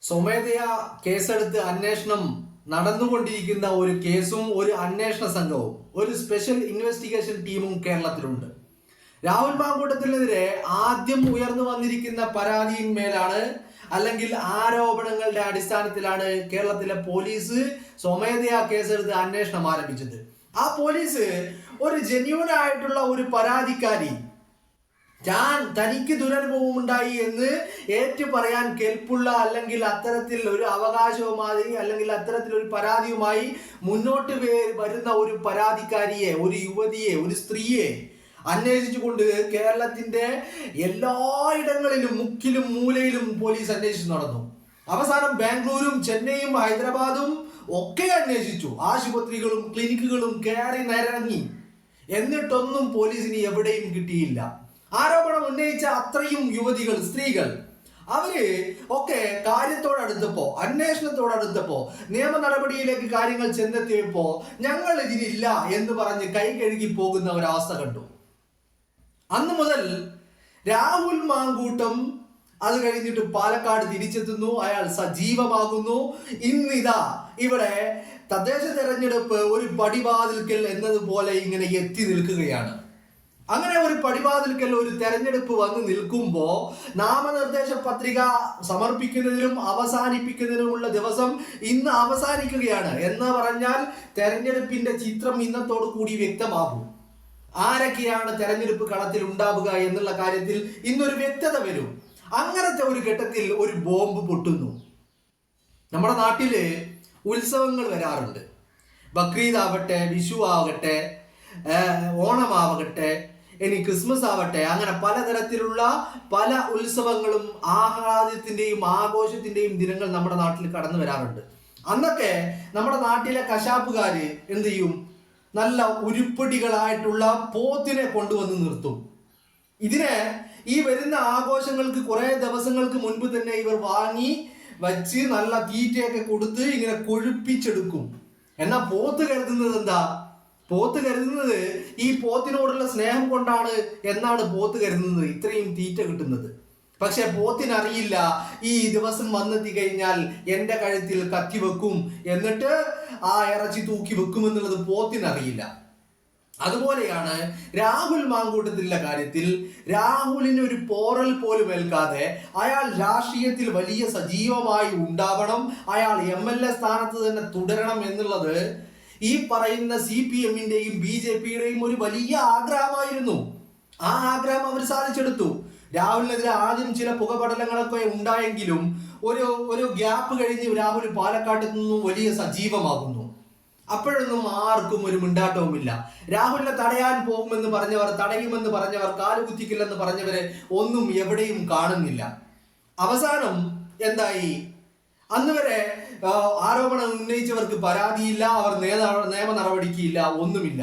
സ്വമേധയാ കേസെടുത്ത് അന്വേഷണം നടന്നുകൊണ്ടിരിക്കുന്ന ഒരു കേസും ഒരു അന്വേഷണ സംഘവും ഒരു സ്പെഷ്യൽ ഇൻവെസ്റ്റിഗേഷൻ ടീമും കേരളത്തിലുണ്ട്. രാഹുൽ മാങ്കൂട്ടത്തിനെതിരെ ആദ്യം ഉയർന്നു വന്നിരിക്കുന്ന പരാതിയിന്മേലാണ് അല്ലെങ്കിൽ ആരോപണങ്ങളുടെ അടിസ്ഥാനത്തിലാണ് കേരളത്തിലെ പോലീസ് സ്വമേധയാ കേസെടുത്ത് അന്വേഷണം ആരംഭിച്ചത്. ആ പോലീസ് ഒരു ജെന്യൂൻ ആയിട്ടുള്ള ഒരു പരാതിക്കാരി തനിക്ക് ദുരനുഭവം ഉണ്ടായി എന്ന് ഏറ്റു പറയാൻ കെൽപ്പുള്ള അല്ലെങ്കിൽ അത്തരത്തിൽ ഒരു അവകാശവുമായി അല്ലെങ്കിൽ അത്തരത്തിൽ ഒരു പരാതിയുമായി മുന്നോട്ട് വരുന്ന ഒരു പരാതിക്കാരിയെ, ഒരു യുവതിയെ, ഒരു സ്ത്രീയെ അന്വേഷിച്ചുകൊണ്ട് കേരളത്തിന്റെ എല്ലായിടങ്ങളിലും മുക്കിലും മൂലയിലും പോലീസ് അന്വേഷിച്ചു നടന്നു. അവസാനം ബാംഗ്ലൂരും ചെന്നൈയും ഹൈദരാബാദും ഒക്കെ അന്വേഷിച്ചു. ആശുപത്രികളും ക്ലിനിക്കുകളും കയറി നിരങ്ങി. എന്നിട്ടൊന്നും പോലീസിന് എവിടെയും കിട്ടിയില്ല. ആരോപണം ഉന്നയിച്ച അത്രയും യുവതികൾ, സ്ത്രീകൾ, അവര് ഒക്കെ കാര്യത്തോടടുത്തപ്പോ, അന്വേഷണത്തോടടുത്തപ്പോ, നിയമ നടപടിയിലേക്ക് കാര്യങ്ങൾ ചെന്നെത്തിയപ്പോ ഞങ്ങൾ ഇതിനില്ല എന്ന് പറഞ്ഞ് കൈ കഴുകി പോകുന്ന ഒരവസ്ഥ കണ്ടു. അന്ന് മുതൽ രാഹുൽ മാങ്കൂട്ടം അത് കഴിഞ്ഞിട്ട് പാലക്കാട് തിരിച്ചെത്തുന്നു. അയാൾ സജീവമാകുന്നു. ഇന്നിതാ ഇവിടെ തദ്ദേശ തെരഞ്ഞെടുപ്പ് ഒരു പടിവാതിൽക്കൽ എന്നതുപോലെ ഇങ്ങനെ എത്തി നിൽക്കുകയാണ്. അങ്ങനെ ഒരു പടിവാതിൽക്കൽ ഒരു തെരഞ്ഞെടുപ്പ് വന്ന് നിൽക്കുമ്പോൾ നാമനിർദ്ദേശ പത്രിക സമർപ്പിക്കുന്നതിനും അവസാനിപ്പിക്കുന്നതിനുമുള്ള ദിവസം ഇന്ന് അവസാനിക്കുകയാണ്. എന്ന് പറഞ്ഞാൽ തെരഞ്ഞെടുപ്പിന്റെ ചിത്രം ഇന്നത്തോടു കൂടി വ്യക്തമാകും. ആരൊക്കെയാണ് തെരഞ്ഞെടുപ്പ് കളത്തിൽ ഉണ്ടാവുക എന്നുള്ള കാര്യത്തിൽ ഇന്നൊരു വ്യക്തത വരും. അങ്ങനത്തെ ഒരു ഘട്ടത്തിൽ ഒരു ബോംബ് പൊട്ടുന്നു. നമ്മുടെ നാട്ടില് ഉത്സവങ്ങൾ വരാറുണ്ട്. ബക്രീദ് ആവട്ടെ, വിഷു ആവട്ടെ, ഓണമാവട്ടെ, ഇനി ക്രിസ്മസ് ആവട്ടെ, അങ്ങനെ പലതരത്തിലുള്ള പല ഉത്സവങ്ങളും ആഹ്ലാദത്തിന്റെയും ആഘോഷത്തിന്റെയും ദിനങ്ങൾ നമ്മുടെ നാട്ടിൽ കടന്നു വരാറുണ്ട്. അന്നൊക്കെ നമ്മുടെ നാട്ടിലെ കശാപ്പുകാര് എന്ത് ചെയ്യും? നല്ല ഉരുപ്പടികളായിട്ടുള്ള പോത്തിനെ കൊണ്ടുവന്ന് നിർത്തും. ഇതിനെ ഈ വരുന്ന ആഘോഷങ്ങൾക്ക് കുറെ ദിവസങ്ങൾക്ക് മുൻപ് തന്നെ ഇവർ വാങ്ങി വച്ച് നല്ല തീറ്റയൊക്കെ കൊടുത്ത് ഇങ്ങനെ കൊഴുപ്പിച്ചെടുക്കും. എന്നാൽ പോത്ത് കരുതുന്നത് എന്താ? പോത്ത് കരുതുന്നത് ഈ പോത്തിനോടുള്ള സ്നേഹം കൊണ്ടാണ് എന്നാണ് പോത്ത് കരുതുന്നത് ഇത്രയും തീറ്റ കിട്ടുന്നത്. പക്ഷെ പോത്തിനറിയില്ല ഈ ദിവസം വന്നെത്തി കഴിഞ്ഞാൽ എൻ്റെ കഴുത്തിൽ കത്തി വെക്കും, എന്നിട്ട് ആ ഇറച്ചി തൂക്കി വെക്കുമെന്നുള്ളത് പോത്തിനറിയില്ല. അതുപോലെയാണ് രാഹുൽ മാങ്കൂട്ടത്തിലുള്ള കാര്യത്തിൽ. രാഹുലിന് ഒരു പോറൽ പോലും ഏൽക്കാതെ അയാൾ രാഷ്ട്രീയത്തിൽ വലിയ സജീവമായി ഉണ്ടാവണം, അയാൾ MLA സ്ഥാനത്ത് തന്നെ തുടരണം എന്നുള്ളത് ഈ പറയുന്ന CPM-ന്റെയും BJP-യുടെയും ഒരു വലിയ ആഗ്രഹമായിരുന്നു. ആ ആഗ്രഹം അവർ സാധിച്ചെടുത്തു. രാഹുലിനെതിരെ ആദ്യം ചില പുകപടലങ്ങളൊക്കെ ഉണ്ടായെങ്കിലും ഒരു ഗ്യാപ്പ് കഴിഞ്ഞ് രാഹുൽ പാലക്കാട്ട് നിന്നും വലിയ സജീവമാകുന്നു. അപ്പോഴൊന്നും ആർക്കും ഒരു മിണ്ടാട്ടവുമില്ല. രാഹുലിനെ തടയാൻ പോകുമെന്ന് പറഞ്ഞവർ, തടയുമെന്ന് പറഞ്ഞവർ, കാലുകുത്തിക്കില്ലെന്ന് പറഞ്ഞവരെ ഒന്നും എവിടെയും കാണുന്നില്ല. അവസാനം എന്തായി? അന്ന് വരെ ആരോപണം ഉന്നയിച്ചവർക്ക് പരാതിയില്ല, അവർ നിയമ നടപടിക്കില്ല, ഒന്നുമില്ല.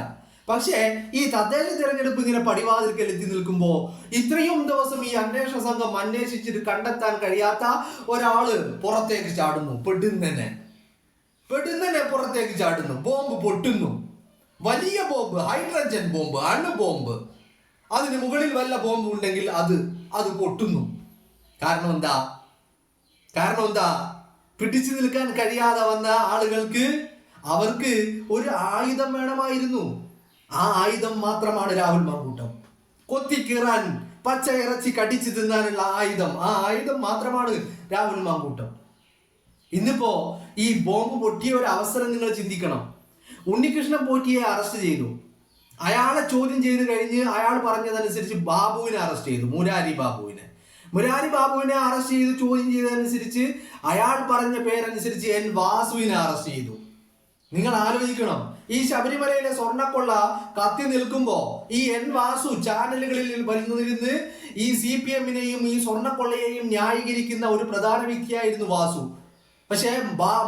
പക്ഷേ ഈ തദ്ദേശ തിരഞ്ഞെടുപ്പ് ഇങ്ങനെ പടിവാതിൽക്കൽ എത്തി നിൽക്കുമ്പോൾ ഇത്രയും ദിവസം ഈ അന്വേഷണ സംഘം അന്വേഷിച്ചിട്ട് കണ്ടെത്താൻ കഴിയാത്ത ഒരാള് പുറത്തേക്ക് ചാടുന്നു. പെടുന്നനെ പുറത്തേക്ക് ചാടുന്നു. ബോംബ് പൊട്ടുന്നു. വലിയ ബോംബ്, ഹൈഡ്രജൻ ബോംബ്, അണു ബോംബ്. അതിന് മുകളിൽ വല്ല ബോംബ് ഉണ്ടെങ്കിൽ അത് പൊട്ടുന്നു. കാരണം എന്താ? പിടിച്ചു നിൽക്കാൻ കഴിയാതെ വന്ന ആളുകൾക്ക് അവർക്ക് ഒരു ആയുധം വേണമായിരുന്നു. ആ ആയുധം മാത്രമാണ് രാഹുൽ മാങ്കൂട്ടം. കൊത്തിക്കീറാൻ, പച്ച ഇറച്ചി കടിച്ചു തിന്നാനുള്ള ആയുധം, ആ ആയുധം മാത്രമാണ് രാഹുൽ മാങ്കൂട്ടം. ഇന്നിപ്പോ ഈ ബോംബ് പൊട്ടിയ ഒരു അവസരം നിങ്ങൾ ചിന്തിക്കണം. ഉണ്ണികൃഷ്ണൻ പോറ്റിയെ അറസ്റ്റ് ചെയ്തു. അയാളെ ചോദ്യം ചെയ്ത് കഴിഞ്ഞ് അയാൾ പറഞ്ഞതനുസരിച്ച് ബാബുവിനെ അറസ്റ്റ് ചെയ്തു. മുരാരി ബാബുവിനെ അറസ്റ്റ് ചെയ്ത് ചോദ്യം ചെയ്തതനുസരിച്ച് അയാൾ പറഞ്ഞ പേരനുസരിച്ച് N വാസുവിനെ അറസ്റ്റ് ചെയ്തു. നിങ്ങൾ ആലോചിക്കണം, ഈ ശബരിമലയിലെ സ്വർണ്ണക്കൊള്ള കത്തി നിൽക്കുമ്പോ ഈ N വാസു ചാനലുകളിൽ വരുന്നിരുന്ന് ഈ CPM-നെയും ഈ സ്വർണ്ണക്കൊള്ളയെയും ന്യായീകരിക്കുന്ന ഒരു പ്രധാന വ്യക്തിയായിരുന്നു വാസു. പക്ഷേ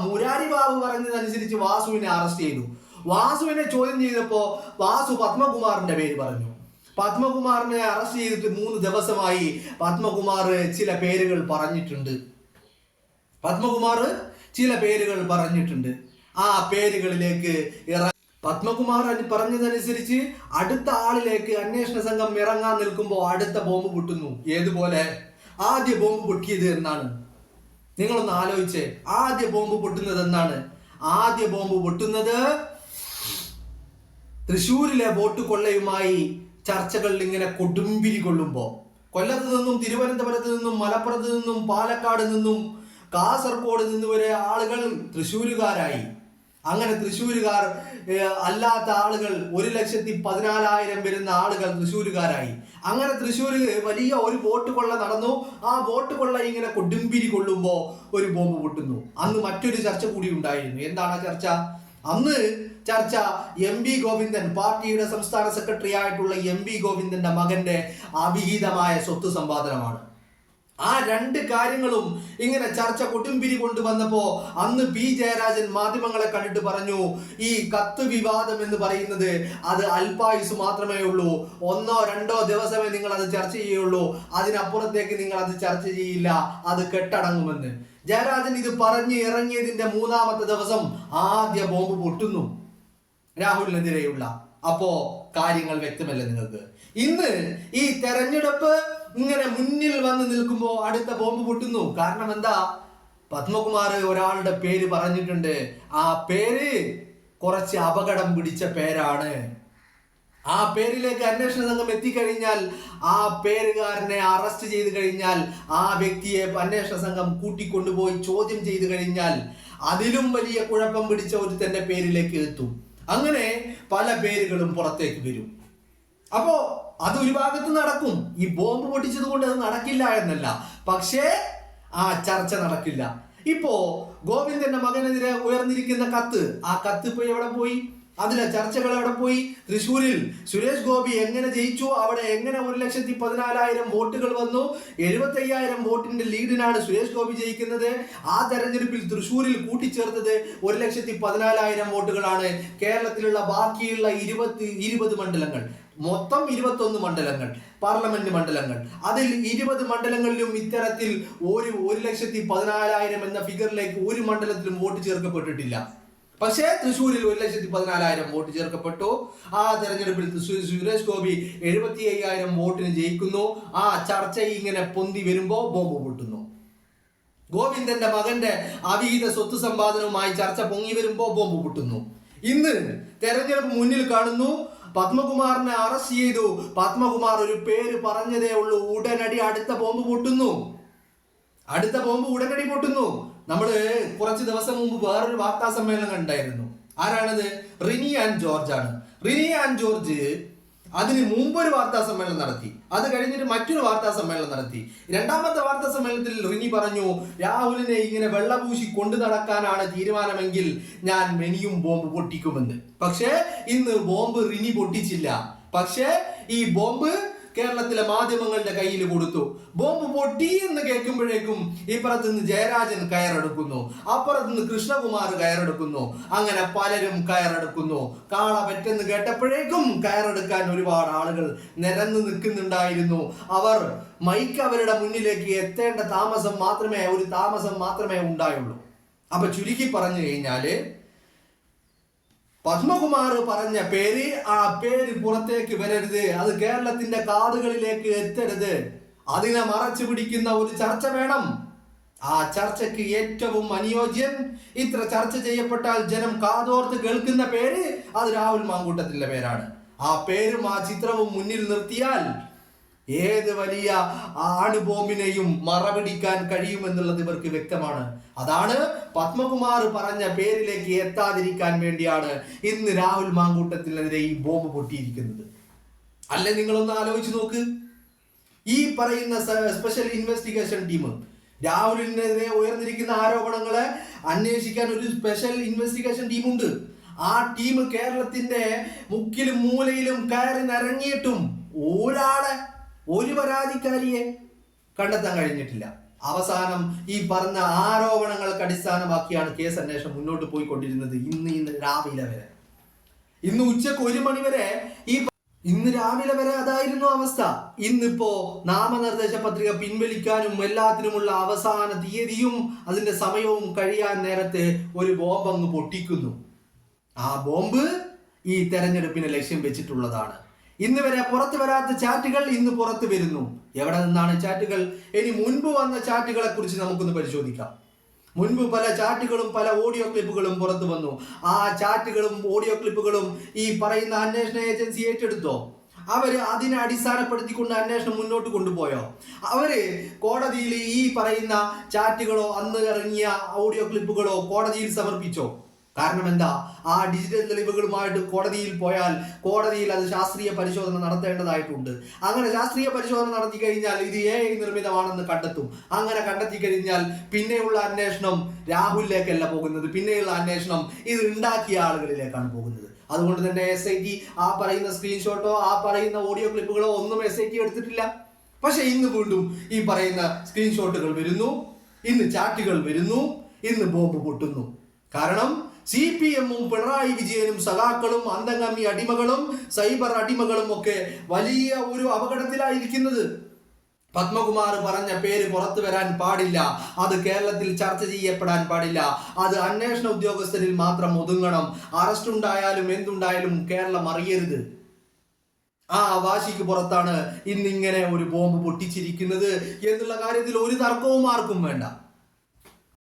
മുരാരി ബാബു പറഞ്ഞതനുസരിച്ച് വാസുവിനെ അറസ്റ്റ് ചെയ്തു. വാസുവിനെ ചോദ്യം ചെയ്തപ്പോ വാസു പത്മകുമാറിന്റെ പേര് പറഞ്ഞു. പത്മകുമാറിനെ അറസ്റ്റ് ചെയ്തിട്ട് 3 ദിവസമായി. പത്മകുമാർ ചില പേരുകൾ പറഞ്ഞിട്ടുണ്ട്. ആ പേരുകളിലേക്ക് പത്മകുമാർ പറഞ്ഞതനുസരിച്ച് അടുത്ത ആളിലേക്ക് അന്വേഷണ സംഘം ഇറങ്ങാൻ നിൽക്കുമ്പോൾ അടുത്ത ബോംബ് പൊട്ടുന്നു. ഏതുപോലെ? ആദ്യ ബോംബ് പൊട്ടിയത് എന്നാണ്. നിങ്ങളൊന്ന് ആലോചിച്ച്, ആദ്യ ബോംബ് പൊട്ടുന്നത് എന്നാണ്? ആദ്യ ബോംബ് പൊട്ടുന്നത് തൃശ്ശൂരിലെ വോട്ട് കൊള്ളയുമായി ചർച്ചകളിൽ ഇങ്ങനെ കൊടുമ്പിരി കൊള്ളുമ്പോ, കൊല്ലത്ത് നിന്നും തിരുവനന്തപുരത്ത് നിന്നും മലപ്പുറത്ത് നിന്നും പാലക്കാട് നിന്നും കാസർഗോഡ് നിന്നും വരെ ആളുകൾ തൃശ്ശൂരുകാരായി. അങ്ങനെ തൃശ്ശൂരുകാർ അല്ലാത്ത ആളുകൾ 1,14,000 വരുന്ന ആളുകൾ തൃശ്ശൂരുകാരായി. അങ്ങനെ തൃശ്ശൂരിൽ വലിയ ഒരു വോട്ട് കൊള്ള നടന്നു. ആ വോട്ട് കൊള്ള ഇങ്ങനെ കൊടുമ്പിരി കൊള്ളുമ്പോ ഒരു ബോംബ് പൊട്ടുന്നു. അന്ന് മറ്റൊരു ചർച്ച കൂടി ഉണ്ടായിരുന്നു. എന്താണ് ആ ചർച്ച? അന്ന് ചർച്ച എം വി ഗോവിന്ദൻ, പാർട്ടിയുടെ സംസ്ഥാന സെക്രട്ടറി ആയിട്ടുള്ള എം വി ഗോവിന്ദന്റെ മകന്റെ അവിഹിതമായ സ്വത്ത് സമ്പാദനമാണ്. ആ രണ്ട് കാര്യങ്ങളും ഇങ്ങനെ ചർച്ച കൊടുമ്പിരി കൊണ്ടുവന്നപ്പോ അന്ന് പി ജയരാജൻ മാധ്യമങ്ങളെ കണ്ടിട്ട് പറഞ്ഞു, ഈ കത്ത് വിവാദം എന്ന് പറയുന്നത് അത് അല്പായുസ് മാത്രമേ ഉള്ളൂ, 1-2 ദിവസമേ നിങ്ങൾ അത് ചർച്ച ചെയ്യുള്ളൂ, അതിനപ്പുറത്തേക്ക് നിങ്ങൾ അത് ചർച്ച ചെയ്യില്ല, അത് കെട്ടടങ്ങുമെന്ന്. ജയരാജൻ ഇത് പറഞ്ഞ് ഇറങ്ങിയതിന്റെ 3ാമത്തെ ദിവസം ആദ്യ ബോംബ് പൊട്ടുന്നു രാഹുലിനെതിരെയുള്ള. അപ്പോ കാര്യങ്ങൾ വ്യക്തമല്ല നിങ്ങൾക്ക്? ഇന്ന് ഈ തെരഞ്ഞെടുപ്പ് ഇങ്ങനെ മുന്നിൽ വന്ന് നിൽക്കുമ്പോ അടുത്ത ബോംബ് പൊട്ടുന്നു. കാരണം എന്താ? പത്മകുമാർ ഒരാളുടെ പേര് പറഞ്ഞിട്ടുണ്ട്. ആ പേര് കുറച്ച് അപകടം പിടിച്ച പേരാണ്. ആ പേരിലേക്ക് അന്വേഷണ സംഘം എത്തിക്കഴിഞ്ഞാൽ, ആ പേരുകാരനെ അറസ്റ്റ് ചെയ്ത് കഴിഞ്ഞാൽ, ആ വ്യക്തിയെ അന്വേഷണ സംഘം കൂട്ടിക്കൊണ്ടുപോയി ചോദ്യം ചെയ്ത് കഴിഞ്ഞാൽ അതിലും വലിയ കുഴപ്പം പിടിച്ച ഒരു തന്നെ പേരിലേക്ക് എത്തും. അങ്ങനെ പല പേരുകളും പുറത്തേക്ക് വരും. അപ്പോ അത് ഒരു ഭാഗത്ത് നടക്കും. ഈ ബോംബ് പൊട്ടിച്ചത് കൊണ്ട് അത് നടക്കില്ല എന്നല്ല, പക്ഷേ ആ ചർച്ച നടക്കില്ല. ഇപ്പോ ഗോവിന്ദന്റെ മകനെതിരെ ഉയർന്നിരിക്കുന്ന കത്ത്, ആ കത്ത് ഇപ്പൊ എവിടെ പോയി? അതിലെ ചർച്ചകൾ എവിടെ പോയി? തൃശ്ശൂരിൽ സുരേഷ് ഗോപി എങ്ങനെ ജയിച്ചു? അവിടെ എങ്ങനെ 1,14,000 വോട്ടുകൾ വന്നു? 75,000 വോട്ടിന്റെ ലീഡിനാണ് സുരേഷ് ഗോപി ജയിക്കുന്നത്. ആ തെരഞ്ഞെടുപ്പിൽ തൃശ്ശൂരിൽ കൂട്ടിച്ചേർത്തത് 1,14,000 വോട്ടുകളാണ്. കേരളത്തിലുള്ള ബാക്കിയുള്ള 20 മണ്ഡലങ്ങൾ, മൊത്തം 21 മണ്ഡലങ്ങൾ, പാർലമെന്റ് മണ്ഡലങ്ങൾ, അതിൽ 20 മണ്ഡലങ്ങളിലും ഇത്തരത്തിൽ 1,14,000 എന്ന ഫിഗറിലേക്ക് ഒരു മണ്ഡലത്തിലും വോട്ട് ചേർക്കപ്പെട്ടിട്ടില്ല. പക്ഷേ തൃശ്ശൂരിൽ 1,14,000 വോട്ട് ചേർക്കപ്പെട്ടു. ആ തെരഞ്ഞെടുപ്പിൽ സുരേഷ് ഗോപി 75,000 വോട്ടിന് ജയിക്കുന്നു. ആ ചർച്ച ഇങ്ങനെ പൊന്തി വരുമ്പോ ബോംബ് പൊട്ടുന്നു. ഗോവിന്ദന്റെ മകന്റെ അവിഹിത സ്വത്ത് സമ്പാദനവുമായി ചർച്ച പൊങ്ങി വരുമ്പോ ബോംബ് പൊട്ടുന്നു. ഇന്ന് തെരഞ്ഞെടുപ്പ് മുന്നിൽ കാണുന്നു. പത്മകുമാറിനെ അറസ്റ്റ് ചെയ്തു. പത്മകുമാർ ഒരു പേര് പറഞ്ഞതേ ഉള്ളൂ, ഉടനടി അടുത്ത ബോംബ് പൊട്ടുന്നു. അടുത്ത ബോംബ് ഉടനടി പൊട്ടുന്നു. നമ്മള് കുറച്ച് ദിവസം മുമ്പ് വേറൊരു വാർത്താ സമ്മേളനം കണ്ടായിരുന്നു. ആരാണത്? റിനി ആൻഡ് ജോർജ് ആണ്. റിനി ആൻഡ് ജോർജ് അതിന് മുമ്പ് ഒരു വാർത്താ സമ്മേളനം നടത്തി. അത് കഴിഞ്ഞിട്ട് മറ്റൊരു വാർത്താ സമ്മേളനം നടത്തി. 2ാമത്തെ വാർത്താ സമ്മേളനത്തിൽ റിനി പറഞ്ഞു, രാഹുലിനെ ഇങ്ങനെ വെള്ളപൂശി കൊണ്ടു നടക്കാനാണ് തീരുമാനമെങ്കിൽ ഞാൻ ഇനിയും ബോംബ് പൊട്ടിക്കുമെന്ന്. പക്ഷേ ഇന്ന് ബോംബ് റിനി പൊട്ടിച്ചില്ല. പക്ഷേ ഈ ബോംബ് കേരളത്തിലെ മാധ്യമങ്ങളുടെ കയ്യിൽ കൊടുത്തു. ബോംബ് പൊട്ടി എന്ന് കേൾക്കുമ്പോഴേക്കും ഇപ്പുറത്ത് നിന്ന് ജയരാജൻ കയറെടുക്കുന്നു, അപ്പുറത്ത് നിന്ന് കൃഷ്ണകുമാർ കയറെടുക്കുന്നു. അങ്ങനെ പലരും കയറെടുക്കുന്നു. കാള പറ്റെന്ന് കേട്ടപ്പോഴേക്കും കയറെടുക്കാൻ ഒരുപാട് ആളുകൾ നിരന്നു നിൽക്കുന്നുണ്ടായിരുന്നു. അവർ മൈക്ക് അവരുടെ മുന്നിലേക്ക് എത്തേണ്ട താമസം മാത്രമേ ഉണ്ടായുള്ളൂ. അപ്പൊ ചുരുക്കി പറഞ്ഞു കഴിഞ്ഞാല്, പത്മകുമാർ പറഞ്ഞ പേര്, ആ പേര് പുറത്തേക്ക് വരരുത്, അത് കേരളത്തിന്റെ കാതുകളിലേക്ക് എത്തരുത്. അതിനെ മറച്ചു പിടിക്കുന്ന ഒരു ചർച്ച വേണം. ആ ചർച്ചയ്ക്ക് ഏറ്റവും അനുയോജ്യം, ഇത്ര ചർച്ച ചെയ്യപ്പെട്ടാൽ ജനം കാതോർത്ത് കേൾക്കുന്ന പേര്, അത് രാഹുൽ മാങ്കൂട്ടത്തിന്റെ പേരാണ്. ആ പേരും ആ ചിത്രവും മുന്നിൽ നിർത്തിയാൽ ഏത് വലിയ ആടുബോംബിനെയും മറപിടിക്കാൻ കഴിയുമെന്നുള്ളത് ഇവർക്ക് വ്യക്തമാണ്. അതാണ് പത്മകുമാർ പറഞ്ഞ പേരിലേക്ക് എത്താതിരിക്കാൻ വേണ്ടിയാണ് ഇന്ന് രാഹുൽ മാങ്കൂട്ടത്തിനെതിരെ ഈ ബോംബ് പൊട്ടിയിരിക്കുന്നത്. അല്ലെ, നിങ്ങളൊന്ന് ആലോചിച്ച് നോക്ക്. ഈ പറയുന്ന സ്പെഷ്യൽ ഇൻവെസ്റ്റിഗേഷൻ ടീം, രാഹുലിനെതിരെ ഉയർന്നിരിക്കുന്ന ആരോപണങ്ങളെ അന്വേഷിക്കാൻ ഒരു സ്പെഷ്യൽ ഇൻവെസ്റ്റിഗേഷൻ ടീമുണ്ട്. ആ ടീം കേരളത്തിന്റെ മുക്കിലും മൂലയിലും കയറി നിറങ്ങിയിട്ടും ഒരു പരാതിക്കാരിയെ കണ്ടെത്താൻ കഴിഞ്ഞിട്ടില്ല. അവസാനം ഈ പറഞ്ഞ ആരോപണങ്ങൾക്ക് അടിസ്ഥാനമാക്കിയാണ് കേസ് അന്വേഷണം മുന്നോട്ട് പോയിക്കൊണ്ടിരുന്നത്. ഇന്ന് രാവിലെ വരെ, ഇന്ന് ഉച്ചക്ക് 1 മണി വരെ, ഇന്ന് രാവിലെ വരെ അതായിരുന്നു അവസ്ഥ. ഇന്നിപ്പോ നാമനിർദ്ദേശ പത്രിക പിൻവലിക്കാനും എല്ലാത്തിനുമുള്ള അവസാന തീയതിയും അതിന്റെ സമയവും കഴിയാൻ നേരത്തെ ഒരു ബോംബ് അങ്ങ് പൊട്ടിക്കുന്നു. ആ ബോംബ് ഈ തെരഞ്ഞെടുപ്പിനെ ലക്ഷ്യം വെച്ചിട്ടുള്ളതാണ്. ഇന്ന് വരെ പുറത്തു വരാത്ത ചാറ്റുകൾ ഇന്ന് പുറത്തു വരുന്നു. എവിടെ നിന്നാണ് ചാറ്റുകൾ? ഇനി മുൻപ് വന്ന ചാറ്റുകളെ കുറിച്ച് നമുക്കൊന്ന് പരിശോധിക്കാം. മുൻപ് പല ചാറ്റുകളും പല ഓഡിയോ ക്ലിപ്പുകളും പുറത്തു വന്നു. ആ ചാറ്റുകളും ഓഡിയോ ക്ലിപ്പുകളും ഈ പറയുന്ന അന്വേഷണ ഏജൻസി ഏറ്റെടുത്തോ? അവര് അതിനെ അടിസ്ഥാനപ്പെടുത്തിക്കൊണ്ട് അന്വേഷണം മുന്നോട്ട് കൊണ്ടുപോയോ? അവര് കോടതിയിൽ ഈ പറയുന്ന ചാറ്റുകളോ അന്ന് ഇറങ്ങിയ ഓഡിയോ ക്ലിപ്പുകളോ കോടതിയിൽ സമർപ്പിച്ചോ? കാരണം എന്താ? ആ ഡിജിറ്റൽ തെളിവുകളുമായിട്ട് കോടതിയിൽ പോയാൽ കോടതിയിൽ അത് ശാസ്ത്രീയ പരിശോധന നടത്തേണ്ടതായിട്ടുണ്ട്. അങ്ങനെ ശാസ്ത്രീയ പരിശോധന നടത്തി കഴിഞ്ഞാൽ ഇത് AI നിർമ്മിതമാണെന്ന് കണ്ടെത്തും. അങ്ങനെ കണ്ടെത്തി കഴിഞ്ഞാൽ പിന്നെയുള്ള അന്വേഷണം രാഹുലിലേക്കല്ല പോകുന്നത്, പിന്നെയുള്ള അന്വേഷണം ഇത് ഉണ്ടാക്കിയ ആളുകളിലേക്കാണ് പോകുന്നത്. അതുകൊണ്ട് തന്നെ SIT ആ പറയുന്ന സ്ക്രീൻഷോട്ടോ ആ പറയുന്ന ഓഡിയോ ക്ലിപ്പുകളോ ഒന്നും SIT എടുത്തിട്ടില്ല. പക്ഷെ ഇന്ന് വീണ്ടും ഈ പറയുന്ന സ്ക്രീൻഷോട്ടുകൾ വരുന്നു, ഇന്ന് ചാറ്റുകൾ വരുന്നു, ഇന്ന് ബോംബ് പൊട്ടുന്നു. കാരണം CPM-ഉം പിണറായി വിജയനും സഖാക്കളും അന്തംഗമി അടിമകളും സൈബർ അടിമകളും ഒക്കെ വലിയ ഒരു അപകടത്തിലായിരിക്കുന്നത്. പത്മകുമാർ പറഞ്ഞ പേര് പുറത്തു വരാൻ പാടില്ല, അത് കേരളത്തിൽ ചർച്ച ചെയ്യപ്പെടാൻ പാടില്ല, അത് അന്വേഷണ ഉദ്യോഗസ്ഥരിൽ മാത്രം ഒതുങ്ങണം. അറസ്റ്റ് ഉണ്ടായാലും എന്തുണ്ടായാലും കേരളം അറിയരുത്. ആ വാശിക്ക് പുറത്താണ് ഇന്നിങ്ങനെ ഒരു ബോംബ് പൊട്ടിച്ചിരിക്കുന്നത് എന്നുള്ള കാര്യത്തിൽ ഒരു തർക്കവും ആർക്കും വേണ്ട.